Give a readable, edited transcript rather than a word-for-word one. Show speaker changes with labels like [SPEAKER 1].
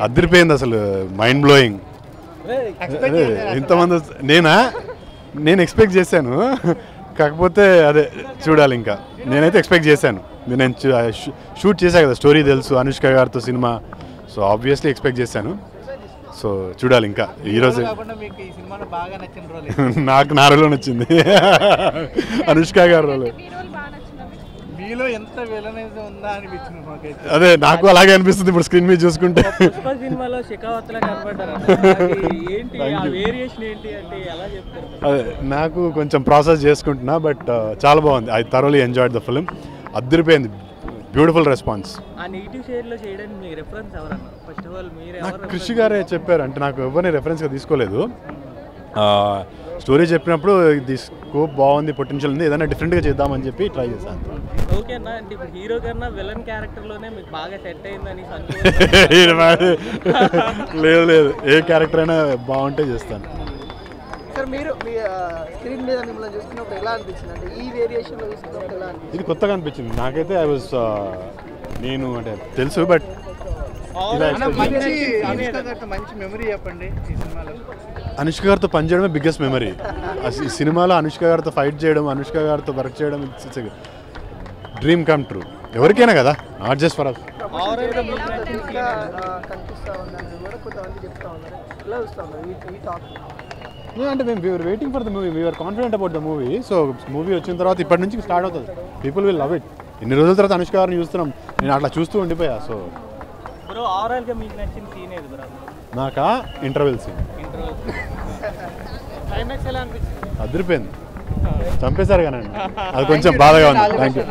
[SPEAKER 1] అదిరిపోయింది అసలు, mind blowing. ఇంతమంది నేను ఎక్స్పెక్ట్ చేశాను, కాకపోతే అదే చూడాలి. ఇంకా నేనైతే ఎక్స్పెక్ట్ చేశాను, నేను షూట్ చేశాను కదా, స్టోరీ తెలుసు అనుష్క గారితో సినిమా, సో ఆబ్వియస్లీ ఎక్స్పెక్ట్ చేశాను. సో చూడాలి ఇంకా ఈరోజు. నాకు నా రోల్ నచ్చింది, అనుష్క గారి రోల్. అదే నాకు అలాగే అనిపిస్తుంది ఇప్పుడు స్క్రీన్ మీద చూసుకుంటే. అదే నాకు కొంచెం ప్రాసెస్ చేసుకుంటున్నా, బట్ చాలా బాగుంది. I thoroughly enjoyed the film. అదిరిపోయింది, బ్యూటిఫుల్ రెస్పాన్స్. నాకు కృషి గారే చెప్పారు, అంటే నాకు ఎవరిని రెఫరెన్స్గా తీసుకోలేదు. స్టోరీ చెప్పినప్పుడు ఇది స్కోప్ బాగుంది, పొటెన్షియల్ ఉంది, ఏదైనా డిఫరెంట్గా చేద్దామని చెప్పి ట్రై చేశాను. లేదు లేదు, ఏ క్యారెక్టర్ అయినా బాగుంటే చేస్తాను. ఇది కొత్తగా అనిపించింది నాకైతే. నేను అంటే తెలుసు, బట్ అనుష్క గారితో పనిచేయడమే బిగ్గెస్ట్ మెమరీ. ఈ సినిమాలో అనుష్క గారితో ఫైట్ చేయడం, అనుష్క గారితో వర్క్ చేయడం, ఇట్స్ డ్రీమ్ కమ్ ట్రూ. ఎవరికైనా కదా, నాట్ జస్ట్ ఫర్ అస్. అంటే మేము we are waiting for the movie, we are confident about the movie. So movie వచ్చిన తర్వాత ఇప్పటి నుంచి స్టార్ట్ అవుతుంది, పీపుల్ విల్ లవ్ ఇట్. ఇన్ని రోజుల తర్వాత అనుష్క గారిని చూస్తున్నాం, నేను అట్లా చూస్తూ ఉండిపోయా. సో నాకా ఇంటర్వెల్ సీన్ అదిరిపోయింది, చంపేశారు కానీ అది కొంచెం బాధగా ఉంది. Thank you.